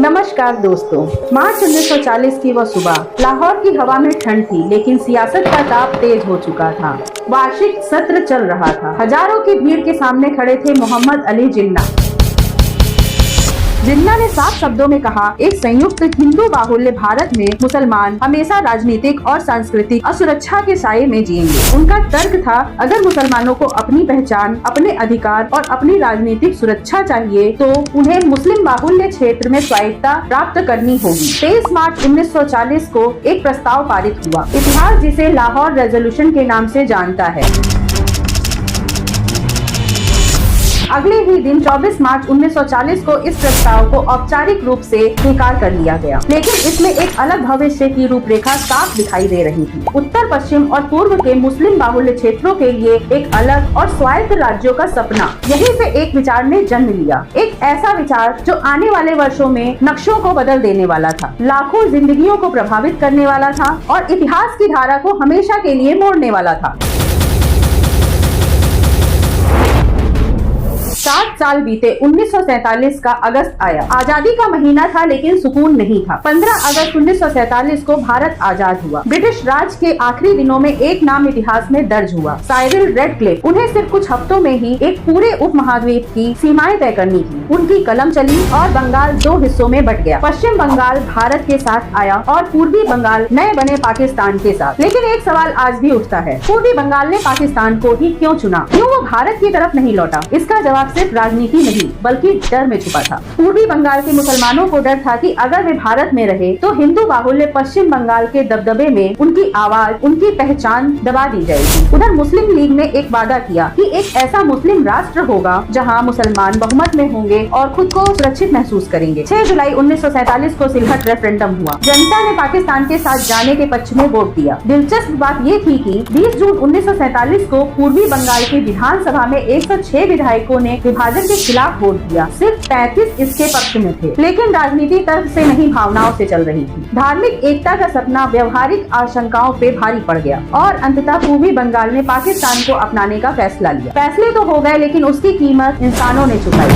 नमस्कार दोस्तों। मार्च 1940 की वह सुबह। लाहौर की हवा में ठंड थी, लेकिन सियासत का ताप तेज हो चुका था। वार्षिक सत्र चल रहा था। हजारों की भीड़ के सामने खड़े थे मोहम्मद अली जिन्ना। जिन्ना ने साफ शब्दों में कहा, एक संयुक्त हिंदू बाहुल्य भारत में मुसलमान हमेशा राजनीतिक और सांस्कृतिक असुरक्षा के साये में जिएंगे। उनका तर्क था, अगर मुसलमानों को अपनी पहचान, अपने अधिकार और अपनी राजनीतिक सुरक्षा चाहिए तो उन्हें मुस्लिम बाहुल्य क्षेत्र में स्वायत्तता प्राप्त करनी होगी। 23 मार्च 1940 को एक प्रस्ताव पारित हुआ। इतिहास जिसे लाहौर रेजोल्यूशन के नाम से जानता है। अगले ही दिन 24 मार्च 1940 को इस प्रस्ताव को औपचारिक रूप से स्वीकार कर लिया गया, लेकिन इसमें एक अलग भविष्य की रूपरेखा साफ दिखाई दे रही थी। उत्तर, पश्चिम और पूर्व के मुस्लिम बाहुल्य क्षेत्रों के लिए एक अलग और स्वायत्त राज्यों का सपना। यहीं से एक विचार ने जन्म लिया, एक ऐसा विचार जो आने वाले वर्षों में नक्शों को बदल देने वाला था, लाखों जिंदगियों को प्रभावित करने वाला था और इतिहास की धारा को हमेशा के लिए मोड़ने वाला था। 7 साल बीते। 1947 का अगस्त आया। आजादी का महीना था, लेकिन सुकून नहीं था। 15 अगस्त 1947 को भारत आजाद हुआ। ब्रिटिश राज के आखिरी दिनों में एक नाम इतिहास में दर्ज हुआ, साइरिल रेडक्लिफ। उन्हें सिर्फ कुछ हफ्तों में ही एक पूरे उपमहाद्वीप की सीमाएं तय करनी थी। उनकी कलम चली और बंगाल 2 हिस्सों में बट गया। पश्चिम बंगाल भारत के साथ आया और पूर्वी बंगाल नए बने पाकिस्तान के साथ। लेकिन एक सवाल आज भी उठता है, पूर्वी बंगाल ने पाकिस्तान को ही क्यों चुना? क्यों वो भारत की तरफ नहीं लौटा? इसका जवाब सिर्फ राजनीति नहीं, बल्कि डर में छुपा था। पूर्वी बंगाल के मुसलमानों को डर था कि अगर वे भारत में रहे तो हिंदू बाहुल्य पश्चिम बंगाल के दबदबे में उनकी आवाज, उनकी पहचान दबा दी जाएगी। उधर मुस्लिम लीग ने एक वादा किया कि एक ऐसा मुस्लिम राष्ट्र होगा जहां मुसलमान बहुमत में होंगे और खुद को सुरक्षित महसूस करेंगे। 6 जुलाई 1947 को सिलहट रेफरेंडम हुआ। जनता ने पाकिस्तान के साथ जाने के पक्ष में वोट दिया। दिलचस्प बात ये थी कि 20 जून 1947 को पूर्वी बंगाल की विधानसभा में 106 विधायकों ने विभाजन के खिलाफ वोट दिया। सिर्फ 35 इसके पक्ष में थे। लेकिन राजनीति तर्क से नहीं, भावनाओं से चल रही थी। धार्मिक एकता का सपना व्यवहारिक आशंकाओं पे भारी पड़ गया और अंततः पूर्वी बंगाल ने पाकिस्तान को अपनाने का फैसला लिया। फैसले तो हो गए, लेकिन उसकी कीमत इंसानों ने चुकाई।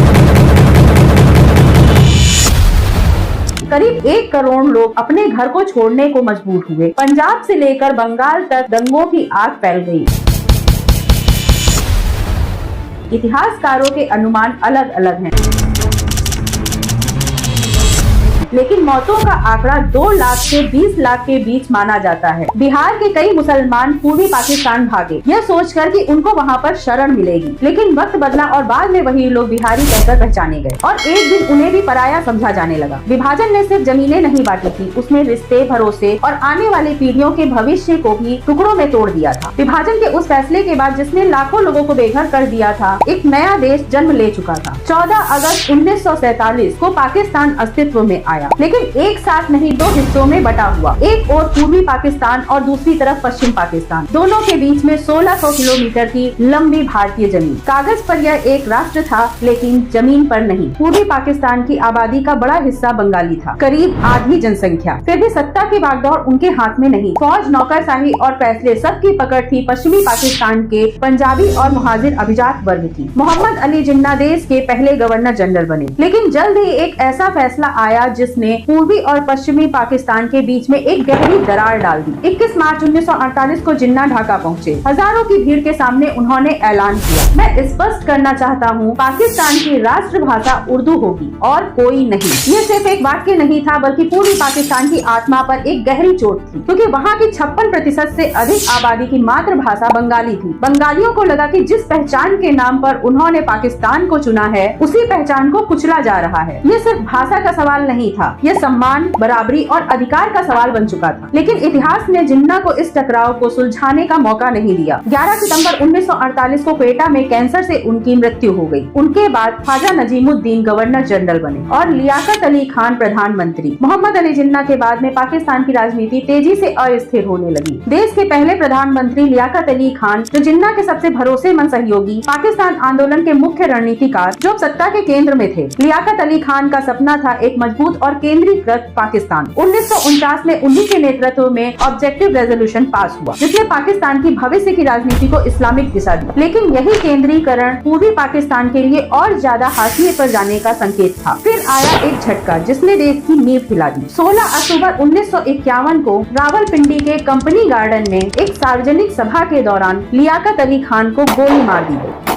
करीब 1 करोड़ लोग अपने घर को छोड़ने को मजबूर हुए। पंजाब से लेकर बंगाल तक दंगों की आग फैल गई। इतिहासकारों के अनुमान अलग अलग हैं, लेकिन मौतों का आंकड़ा 2 लाख से 20 लाख के बीच माना जाता है। बिहार के कई मुसलमान पूर्वी पाकिस्तान भागे, यह सोचकर कि उनको वहां पर शरण मिलेगी। लेकिन वक्त बदला और बाद में वही लोग बिहारी कहकर पहचाने गए और एक दिन उन्हें भी पराया समझा जाने लगा। विभाजन ने सिर्फ जमीनें नहीं बांटी थी, उसने रिश्ते, भरोसे और आने वाली पीढ़ियों के भविष्य को भी टुकड़ों में तोड़ दिया था। विभाजन के उस फैसले के बाद जिसने लाखों लोगों को बेघर कर दिया था, एक नया देश जन्म ले चुका था। 14 अगस्त 1947 को पाकिस्तान अस्तित्व में आया, लेकिन एक साथ नहीं, 2 हिस्सों में बटा हुआ। एक ओर पूर्वी पाकिस्तान और दूसरी तरफ पश्चिम पाकिस्तान। दोनों के बीच में 1600 किलोमीटर की लंबी भारतीय जमीन। कागज पर यह एक राष्ट्र था, लेकिन जमीन पर नहीं। पूर्वी पाकिस्तान की आबादी का बड़ा हिस्सा बंगाली था, करीब आधी जनसंख्या। फिर भी सत्ता की बागडोर उनके हाथ में नहीं। फौज, नौकरशाही और फैसले सबकी पकड़ थी पश्चिमी पाकिस्तान के पंजाबी और मुहाजिर अभिजात वर्ग की। मोहम्मद अली जिन्ना देश के पहले गवर्नर जनरल बने, लेकिन जल्द ही एक ऐसा फैसला आया जिसने पूर्वी और पश्चिमी पाकिस्तान के बीच में एक गहरी दरार डाल दी। 21 मार्च 1948 को जिन्ना ढाका पहुंचे। हजारों की भीड़ के सामने उन्होंने ऐलान किया, मैं स्पष्ट करना चाहता हूं, पाकिस्तान की राष्ट्रभाषा उर्दू होगी और कोई नहीं। ये सिर्फ एक वाक्य नहीं था, बल्कि पूरी पाकिस्तान की आत्मा पर एक गहरी चोट थी, क्योंकि वहाँ की 56% से अधिक आबादी की मातृभाषा बंगाली थी। बंगालियों को लगा कि जिस पहचान के नाम पर उन्होंने पाकिस्तान को चुना है, उसी पहचान को कुचला जा रहा है। ये सिर्फ भाषा का सवाल नहीं था, यह सम्मान, बराबरी और अधिकार का सवाल बन चुका था। लेकिन इतिहास ने जिन्ना को इस टकराव को सुलझाने का मौका नहीं दिया। 11 सितंबर 1948 को क्वेटा में कैंसर से उनकी मृत्यु हो गई। उनके बाद ख्वाजा नजीमुद्दीन गवर्नर जनरल बने और लियाकत अली खान प्रधानमंत्री। मोहम्मद अली जिन्ना के बाद में पाकिस्तान की राजनीति तेजी से अस्थिर होने लगी। देश के पहले प्रधानमंत्री लियाकत अली खान, जो जिन्ना के सबसे भरोसेमंद सहयोगी, पाकिस्तान आंदोलन के मुख्य रणनीतिकार, जो सत्ता के केंद्र में थे। लियाकत अली खान का सपना था एक मजबूत और केंद्रीकृत पाकिस्तान। 1949 में उन्हीं के नेतृत्व में ऑब्जेक्टिव रेजोल्यूशन पास हुआ, जिसने पाकिस्तान की भविष्य की राजनीति को इस्लामिक दिशा दी। लेकिन यही केंद्रीकरण पूर्वी पाकिस्तान के लिए और ज्यादा हाशिए पर जाने का संकेत था। फिर आया एक झटका जिसने देश की नींव हिला दी। 16 अक्टूबर 1951 को रावलपिंडी के कंपनी गार्डन में एक सार्वजनिक सभा के दौरान लियाकत अली खान को गोली मार दी गई।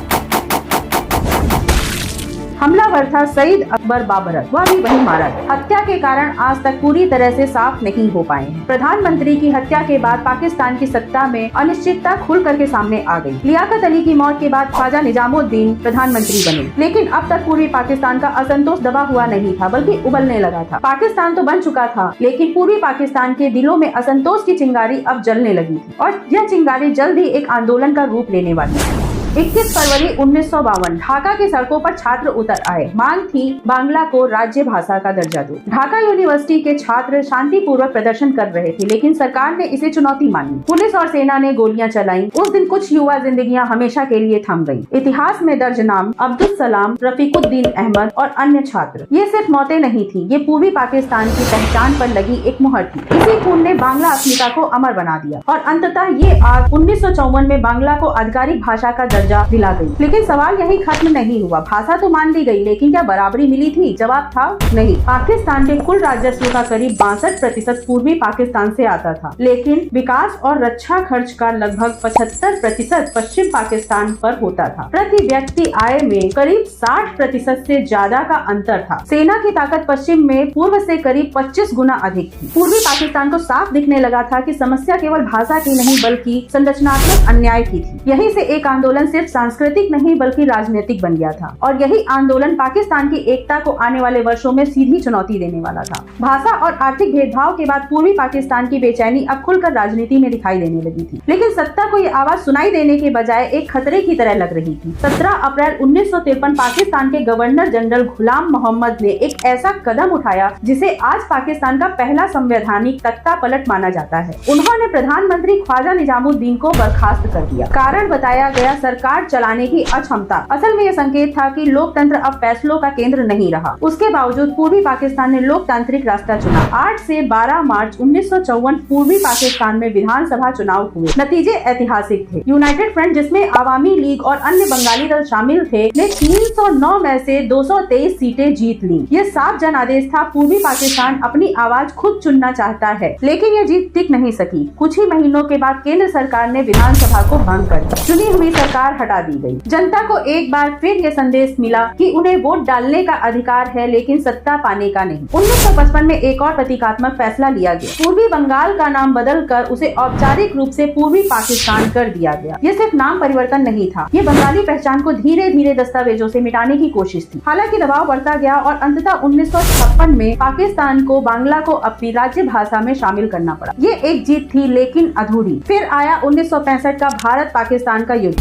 हमलावर था सईद अकबर बाबरक, वह भी वहीं मारा गया। हत्या के कारण आज तक पूरी तरह से साफ नहीं हो पाए हैं। प्रधानमंत्री की हत्या के बाद पाकिस्तान की सत्ता में अनिश्चितता खुल करके सामने आ गई। लियाकत अली की मौत के बाद ख्वाजा निजामुद्दीन प्रधानमंत्री बने, लेकिन अब तक पूर्वी पाकिस्तान का असंतोष दबा हुआ नहीं था, बल्कि उबलने लगा था। पाकिस्तान तो बन चुका था, लेकिन पूर्वी पाकिस्तान के दिलों में असंतोष की चिंगारी अब जलने लगी थी, और यह चिंगारी जल्द ही एक आंदोलन का रूप लेने वाली थी। 21 फरवरी 1952 ढाका की सड़कों पर छात्र उतर आए। मांग थी बांग्ला को राज्य भाषा का दर्जा दो। ढाका यूनिवर्सिटी के छात्र शांतिपूर्वक प्रदर्शन कर रहे थे, लेकिन सरकार ने इसे चुनौती मानी। पुलिस और सेना ने गोलियां चलाईं। उस दिन कुछ युवा जिंदगियां हमेशा के लिए थम गईं। इतिहास में दर्ज नाम अब्दुल सलाम, रफीकुद्दीन अहमद और अन्य छात्र। ये सिर्फ मौतें नहीं थी, ये पूर्वी पाकिस्तान की पहचान पर लगी एक मुहर थी। इसी खून ने बांग्ला अस्मिता को अमर बना दिया, और अंततः ये आग 1954 में बांग्ला को आधिकारिक भाषा का दर्जा दिला गई। लेकिन सवाल यही खत्म नहीं हुआ। भाषा तो मान ली गई, लेकिन क्या बराबरी मिली थी? जवाब था नहीं। पाकिस्तान के कुल राजस्व का करीब 62% पूर्वी पाकिस्तान से आता था, लेकिन विकास और रक्षा खर्च का लगभग 75% पश्चिम पाकिस्तान पर होता था। प्रति व्यक्ति आय में करीब 60% से ज्यादा का अंतर था। सेना की ताकत पश्चिम में पूर्व से करीब 25 गुना अधिक थी। पूर्वी पाकिस्तान को साफ दिखने लगा था कि समस्या केवल भाषा की नहीं, बल्कि संरचनात्मक अन्याय की थी। यहीं से एक आंदोलन सिर्फ सांस्कृतिक नहीं बल्कि राजनीतिक बन गया था, और यही आंदोलन पाकिस्तान की एकता को आने वाले वर्षों में सीधी चुनौती देने वाला था। भाषा और आर्थिक भेदभाव के बाद पूर्वी पाकिस्तान की बेचैनी अब खुलकर राजनीति में दिखाई देने लगी थी, लेकिन सत्ता को ये आवाज सुनाई देने के बजाय एक खतरे की तरह लग रही थी। 17 अप्रैल 1953 पाकिस्तान के गवर्नर जनरल गुलाम मोहम्मद ने एक ऐसा कदम उठाया जिसे आज पाकिस्तान का पहला संवैधानिक तख्ता पलट माना जाता है। उन्होंने प्रधानमंत्री ख्वाजा निजामुद्दीन को बर्खास्त कर दिया। कारण बताया गया सरकार चलाने की अक्षमता। असल में यह संकेत था कि लोकतंत्र अब फैसलों का केंद्र नहीं रहा। उसके बावजूद पूर्वी पाकिस्तान ने लोकतांत्रिक रास्ता चुना। 8 से 12 मार्च 1954 पूर्वी पाकिस्तान में विधानसभा चुनाव हुए। नतीजे ऐतिहासिक थे। यूनाइटेड फ्रंट, जिसमें आवामी लीग और अन्य बंगाली दल शामिल थे, ने 309 में से 223 सीटें जीत ली। ये साफ जनादेश था, पूर्वी पाकिस्तान अपनी आवाज खुद चुनना चाहता है। लेकिन यह जीत टिक नहीं सकी। कुछ ही महीनों के बाद केंद्र सरकार ने विधानसभा को भंग कर दिया। चुनी हुई सरकार हटा दी गई। जनता को एक बार फिर ये संदेश मिला कि उन्हें वोट डालने का अधिकार है, लेकिन सत्ता पाने का नहीं। 1955 में एक और प्रतीकात्मक फैसला लिया गया। पूर्वी बंगाल का नाम बदलकर उसे औपचारिक रूप से पूर्वी पाकिस्तान कर दिया गया। ये सिर्फ नाम परिवर्तन नहीं था, ये बंगाली पहचान को धीरे धीरे दस्तावेजों से मिटाने की कोशिश थी। हालांकि दबाव बढ़ता गया और अंततः 1956 में पाकिस्तान को बांग्ला को अपनी राज्य भाषा में शामिल करना पड़ा। ये एक जीत थी, लेकिन अधूरी। फिर आया 1965 का भारत पाकिस्तान का युद्ध।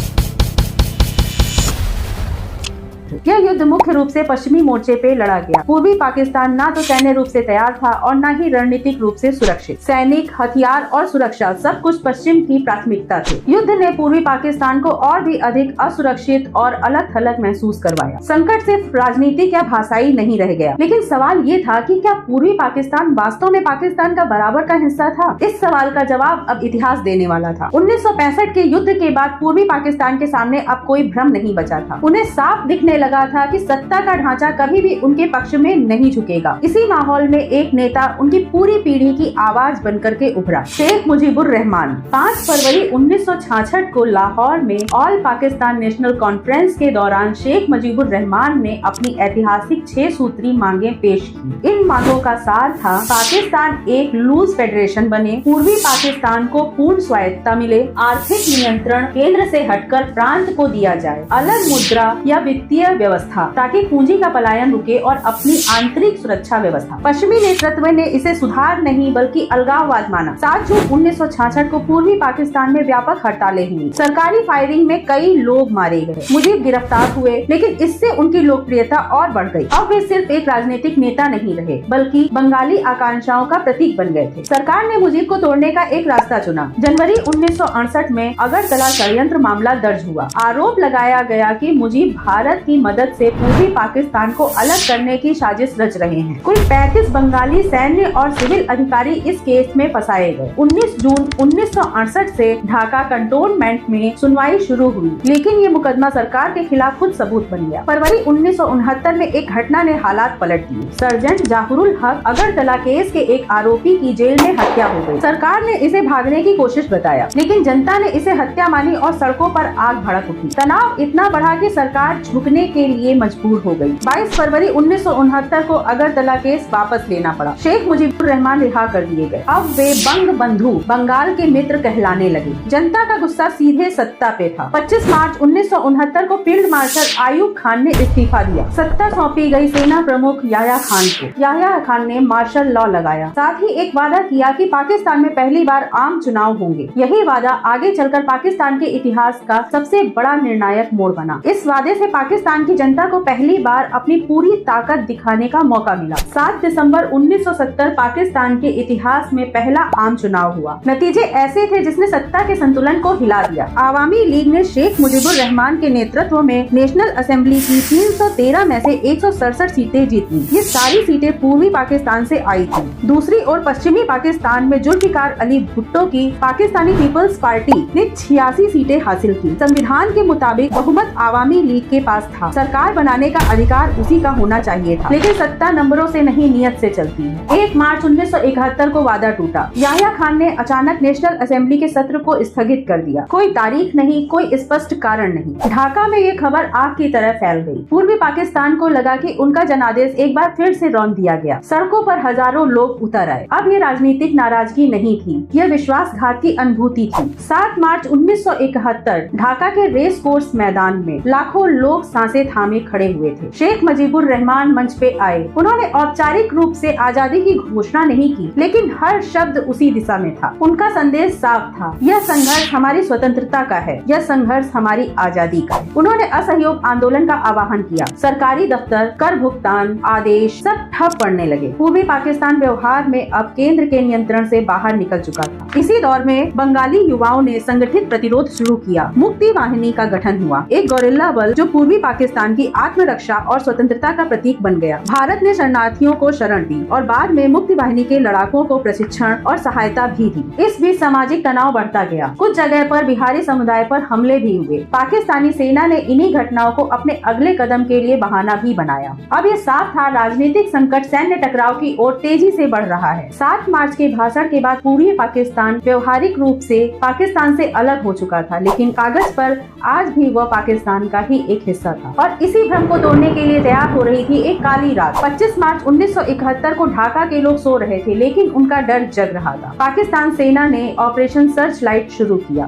यह युद्ध मुख्य रूप से पश्चिमी मोर्चे पे लड़ा गया। पूर्वी पाकिस्तान ना तो सैन्य रूप से तैयार था और न ही रणनीतिक रूप से सुरक्षित। सैनिक, हथियार और सुरक्षा सब कुछ पश्चिम की प्राथमिकता थे। युद्ध ने पूर्वी पाकिस्तान को और भी अधिक असुरक्षित और अलग थलग महसूस करवाया। संकट सिर्फ राजनीतिक या भाषाई नहीं रह गया, लेकिन सवाल ये था कि क्या पूर्वी पाकिस्तान वास्तव में पाकिस्तान का बराबर का हिस्सा था? इस सवाल का जवाब अब इतिहास देने वाला था। 1965 के युद्ध के बाद पूर्वी पाकिस्तान के सामने अब कोई भ्रम नहीं बचा था। उन्हें साफ दिखने लगा था कि सत्ता का ढांचा कभी भी उनके पक्ष में नहीं झुकेगा। इसी माहौल में एक नेता उनकी पूरी पीढ़ी की आवाज बनकर के उभरा, शेख मुजीबुर रहमान। 5 फरवरी 1966 को लाहौर में ऑल पाकिस्तान नेशनल कॉन्फ्रेंस के दौरान शेख मुजीबुर रहमान ने अपनी ऐतिहासिक 6 सूत्री मांगे पेश की। इन मांगों का सार था, पाकिस्तान एक लूज फेडरेशन बने, पूर्वी पाकिस्तान को पूर्ण स्वायत्तता मिले, आर्थिक नियंत्रण केंद्र से हटकर प्रांत को दिया जाए, अलग मुद्रा या वित्तीय व्यवस्था ताकि पूंजी का पलायन रुके और अपनी आंतरिक सुरक्षा व्यवस्था। पश्चिमी नेतृत्व ने इसे सुधार नहीं बल्कि अलगाववाद माना। 7 जून 1966 को पूर्वी पाकिस्तान में व्यापक हड़तालें हुई। सरकारी फायरिंग में कई लोग मारे गए, मुजीब गिरफ्तार हुए, लेकिन इससे उनकी लोकप्रियता और बढ़ गई। अब वे सिर्फ एक राजनीतिक नेता नहीं रहे, बल्कि बंगाली आकांक्षाओं का प्रतीक बन गए थे। सरकार ने मुजीब को तोड़ने का एक रास्ता चुना। जनवरी 1968 में अगरतला षड्यंत्र मामला दर्ज हुआ। आरोप लगाया गया कि मुजीब भारत की की मदद से पूर्वी पाकिस्तान को अलग करने की साजिश रच रहे हैं। कुल 35 बंगाली सैन्य और सिविल अधिकारी इस केस में फंसाए गए। 19 जून 1968 से ढाका कंटोनमेंट में सुनवाई शुरू हुई, लेकिन ये मुकदमा सरकार के खिलाफ खुद सबूत बन गया। फरवरी 1969 में एक घटना ने हालात पलट दिए। सर्जेंट जाहुरुल हक अगरतला केस के एक आरोपी की जेल में हत्या हो गई। सरकार ने इसे भागने की कोशिश बताया, लेकिन जनता ने इसे हत्या मानी और सड़कों पर आग भड़क उठी। तनाव इतना बढ़ा कि सरकार झुकने के लिए मजबूर हो गई। 22 फरवरी 1969 को अगरतला केस वापस लेना पड़ा। शेख मुजीबुर रहमान रिहा कर दिए गए। अब वे बंग बंधु, बंगाल के मित्र कहलाने लगे। जनता का गुस्सा सीधे सत्ता पे था। 25 मार्च 1969 को फील्ड मार्शल आयूब खान ने इस्तीफा दिया। सत्ता सौंपी गई सेना प्रमुख याह्या खान को। याह्या खान ने मार्शल लॉ लगाया। साथ ही एक वादा किया कि पाकिस्तान में पहली बार आम चुनाव होंगे। यही वादा आगे चलकर पाकिस्तान के इतिहास का सबसे बड़ा निर्णायक मोड़ बना। इस वादे से पाकिस्तान की जनता को पहली बार अपनी पूरी ताकत दिखाने का मौका मिला। 7 दिसंबर 1970 पाकिस्तान के इतिहास में पहला आम चुनाव हुआ। नतीजे ऐसे थे जिसने सत्ता के संतुलन को हिला दिया। आवामी लीग ने शेख मुजीबुर रहमान के नेतृत्व में नेशनल असेंबली की 313 में से 167 सीटें जीती। ये सारी सीटें पूर्वी पाकिस्तान से आई थी। दूसरी ओर पश्चिमी पाकिस्तान में जुल्फिकार अली भुट्टो की पाकिस्तानी पीपल्स पार्टी ने 86 सीटें हासिल की। संविधान के मुताबिक बहुमत आवामी लीग के पास था। सरकार बनाने का अधिकार उसी का होना चाहिए था, लेकिन सत्ता नंबरों से नहीं नीयत से चलती है। 1 मार्च 1971 को वादा टूटा। याह्या खान ने अचानक नेशनल असेंबली के सत्र को स्थगित कर दिया। कोई तारीख नहीं, कोई स्पष्ट कारण नहीं। ढाका में ये खबर आग की तरह फैल गई। पूर्वी पाकिस्तान को लगा कि उनका जनादेश एक बार फिर से रौंद दिया गया। सड़कों पर हजारों लोग उतर आए। अब ये राजनीतिक नाराजगी नहीं थी, यह विश्वासघात की अनुभूति थी। 7 मार्च 1971 ढाका के रेस कोर्स मैदान में लाखों लोग सांसें थामे खड़े हुए थे। शेख मुजीबुर रहमान मंच पे आए। उन्होंने औपचारिक रूप से आजादी की घोषणा नहीं की, लेकिन हर शब्द उसी दिशा में था। उनका संदेश साफ था, यह संघर्ष हमारी स्वतंत्रता का है, यह संघर्ष हमारी आजादी का है। उन्होंने असहयोग आंदोलन का आह्वान किया। सरकारी दफ्तर, कर भुगतान, आदेश सब ठप पड़ने लगे। पूर्वी पाकिस्तान व्यवहार में अब केंद्र के नियंत्रण से बाहर निकल चुका था। इसी दौर में बंगाली युवाओं ने संगठित प्रतिरोध शुरू किया। मुक्ति वाहिनी का गठन हुआ, एक गोरिल्ला बल जो पूर्वी पाकिस्तान की आत्मरक्षा और स्वतंत्रता का प्रतीक बन गया। भारत ने शरणार्थियों को शरण दी और बाद में मुक्ति वाहिनी के लड़ाकों को प्रशिक्षण और सहायता भी दी। इस बीच सामाजिक तनाव बढ़ता गया। कुछ जगह पर बिहारी समुदाय पर हमले भी हुए। पाकिस्तानी सेना ने इन्हीं घटनाओं को अपने अगले कदम के लिए बहाना भी बनाया। अब ये साफ था, राजनीतिक संकट सैन्य टकराव की ओर तेजी से बढ़ रहा है। 7 मार्च के भाषण के बाद पूर्वी पाकिस्तान व्यवहारिक रूप से पाकिस्तान से अलग हो चुका था, लेकिन कागज पर आज भी वह पाकिस्तान का ही एक हिस्सा था और इसी भ्रम को तोड़ने के लिए तैयार हो रही थी एक काली रात। 25 मार्च 1971 को ढाका के लोग सो रहे थे, लेकिन उनका डर जग रहा था। पाकिस्तान सेना ने ऑपरेशन सर्च लाइट शुरू किया।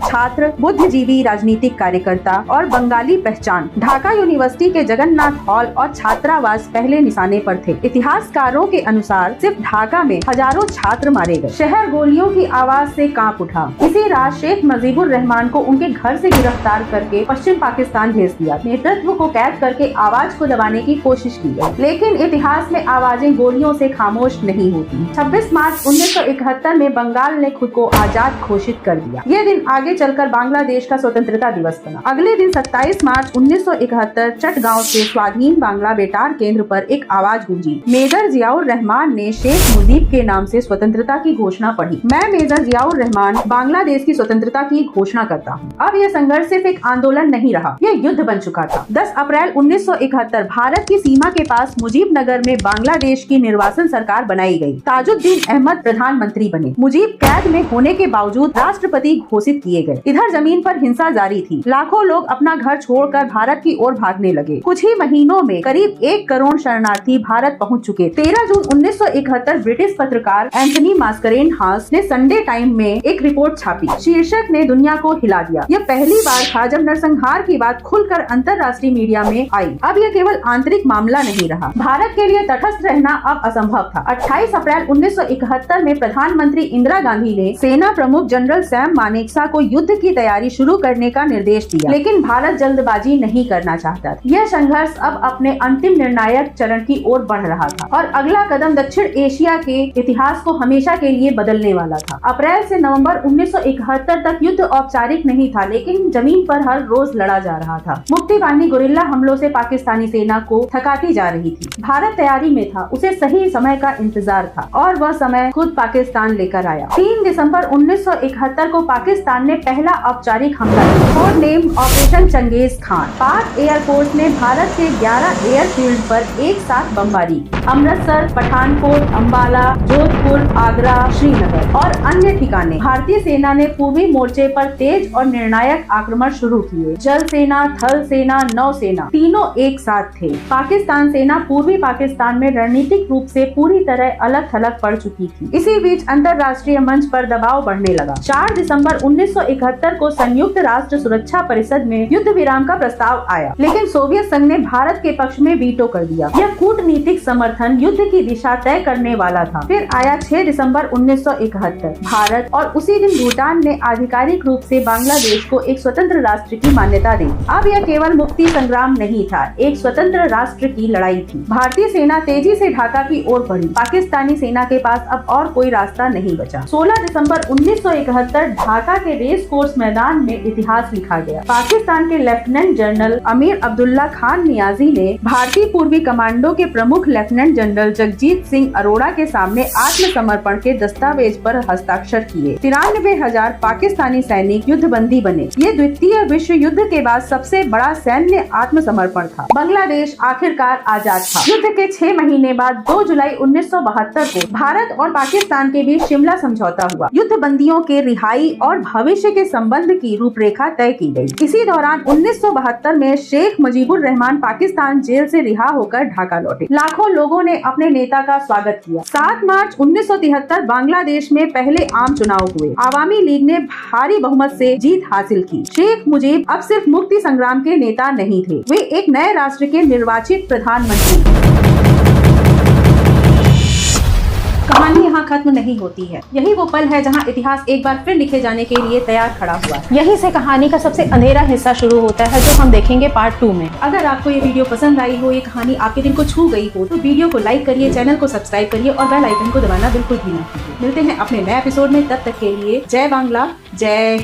छात्र, बुद्धिजीवी, राजनीतिक कार्यकर्ता और बंगाली पहचान। ढाका यूनिवर्सिटी के जगन्नाथ हॉल और छात्रावास पहले निशाने पर थे। इतिहासकारों के अनुसार सिर्फ ढाका में हजारों छात्र मारे गए। शहर गोलियों की आवाज से कांप उठा। इसी रात शेख मुजीबुर रहमान को उनके घर से गिरफ्तार करके पश्चिम पाकिस्तान भेज दिया। नेतृत्व को कैद करके आवाज को दबाने की कोशिश की गई, लेकिन इतिहास में आवाजें गोलियों से खामोश नहीं होती। 26 मार्च 1971 में बंगाल ने खुद को आजाद घोषित कर दिया। यह दिन आगे चलकर बांग्लादेश का स्वतंत्रता दिवस बना। अगले दिन 27 मार्च 1971 चटगांव से स्वाधीन बांग्ला बेतार केंद्र पर एक आवाज गूंजी। मेजर जियाउर रहमान ने शेख मुजीब के नाम से स्वतंत्रता की घोषणा पढ़ी। मैं मेजर जियाउर रहमान बांग्लादेश की स्वतंत्रता की घोषणा करता हूँ। अब यह संघर्ष सिर्फ एक आंदोलन नहीं रहा, यह युद्ध बन चुका था। 10 अप्रैल 1971 भारत की सीमा के पास मुजीब नगर में बांग्लादेश की निर्वासन सरकार बनाई गयी। ताजुद्दीन अहमद प्रधानमंत्री बने। मुजीब कैद में होने के बावजूद राष्ट्रपति घोषित किए गए। इधर जमीन पर हिंसा जारी थी। लाखों लोग अपना घर छोड़कर भारत की ओर भागने लगे। कुछ ही महीनों में करीब 1 करोड़ शरणार्थी भारत पहुंच चुके। 13 जून 1971 ब्रिटिश पत्रकार एंथनी मास्करेन हास ने संडे टाइम में एक रिपोर्ट छापी। शीर्षक ने दुनिया को हिला दिया। यह पहली बार था जब नरसंहार की बात खुलकर अंतर्राष्ट्रीय मीडिया में आई। अब यह केवल आंतरिक मामला नहीं रहा। भारत के लिए तटस्थ रहना अब असंभव था। 28 अप्रैल 1971 में प्रधानमंत्री इंदिरा गांधी ने सेना प्रमुख जनरल सैम मानेकशॉ को युद्ध की तैयारी शुरू करने का निर्देश दिया, लेकिन भारत जल्दबाजी नहीं करना चाहता था। यह संघर्ष अब अपने अंतिम निर्णायक चरण की ओर बढ़ रहा था और अगला कदम दक्षिण एशिया के इतिहास को हमेशा के लिए बदलने वाला था। अप्रैल से नवंबर 1971 तक युद्ध औपचारिक नहीं था, लेकिन जमीन पर हर रोज लड़ा जा रहा था। मुक्ति बाहिनी गुरिल्ला हमलों से पाकिस्तानी सेना को थकाती जा रही थी। भारत तैयारी में था, उसे सही समय का इंतजार था और वह समय खुद पाकिस्तान लेकर आया। 3 दिसंबर 1971 को पाकिस्तान ने पहला औपचारिक हमला किया, code name operation Chengiz Khan. Pak air force ने भारत के 11 एयरफील्ड पर एक साथ बमबारी की। अमृतसर, पठानकोट, अंबाला, जोधपुर, आगरा, श्रीनगर और अन्य ठिकाने। भारतीय सेना ने पूर्वी मोर्चे पर तेज और निर्णायक आक्रमण शुरू किए। जल सेना, थल सेना, नौसेना तीनों एक साथ थे। पाकिस्तान सेना पूर्वी पाकिस्तान में रणनीतिक रूप से पूरी तरह अलग थलग पड़ चुकी थी। इसी बीच अंतर्राष्ट्रीय मंच पर दबाव बढ़ने लगा। 4 दिसंबर 1971 को संयुक्त राष्ट्र सुरक्षा परिषद में युद्ध विराम का प्रस्ताव आया, लेकिन सोवियत संघ ने भारत के पक्ष में वीटो कर दिया। यह कूटनीतिक समर्थन युद्ध की दिशा तय करने वाला था। फिर आया 6 दिसंबर 1971। भारत और उसी दिन भूटान ने आधिकारिक रूप से बांग्लादेश को एक स्वतंत्र राष्ट्र की मान्यता दी। अब यह केवल मुक्ति संग्राम नहीं था, एक स्वतंत्र राष्ट्र की लड़ाई थी। भारतीय सेना तेजी से ढाका की ओर बढ़ी। पाकिस्तानी सेना के पास अब और कोई रास्ता नहीं बचा। 16 दिसंबर 1971 ढाका के रेस कोर्स मैदान में इतिहास लिखा गया। पाकिस्तान के lieutenant general Amir Abdullah Khan Niazi ने भारतीय पूर्वी कमांडो के प्रमुख लेफ्टिनेंट जनरल जगजीत सिंह अरोड़ा के सामने आत्मसमर्पण के दस्तावेज पर हस्ताक्षर किए। 93,000 पाकिस्तानी सैनिक युद्धबंदी बने। ये द्वितीय विश्व युद्ध के बाद सबसे बड़ा सैन्य आत्मसमर्पण था। बांग्लादेश आखिरकार आजाद था। युद्ध के 6 महीने बाद 2 जुलाई 1972 को भारत और पाकिस्तान के बीच शिमला समझौता हुआ। युद्ध बंदियों के रिहाई और भविष्य के संबंध की रूपरेखा तय की गई। इसी दौरान 1972 में शेख मुजीबुर रहमान पाकिस्तान जेल से रिहा होकर ढाका लौटे। लाखों लोगों ने अपने नेता का स्वागत किया। 7 मार्च 1973 बांग्लादेश में पहले आम चुनाव हुए। आवामी लीग ने भारी बहुमत से जीत हासिल की। शेख मुजीब अब सिर्फ मुक्ति संग्राम के नेता नहीं थे, वे एक नए राष्ट्र के निर्वाचित प्रधानमंत्री। कहानी यहाँ खत्म नहीं होती है। यही वो पल है जहाँ इतिहास एक बार फिर लिखे जाने के लिए तैयार खड़ा हुआ है। यहीं से कहानी का सबसे अंधेरा हिस्सा शुरू होता है, जो हम देखेंगे पार्ट 2 में। अगर आपको ये वीडियो पसंद आई हो, ये कहानी आपके दिल को छू गई हो, तो वीडियो को लाइक करिए, चैनल को सब्सक्राइब करिए और बेल आइकन को दबाना बिल्कुल भी ना भूलिए। मिलते हैं अपने नए एपिसोड में, तब तक के लिए जय बांग्ला, जय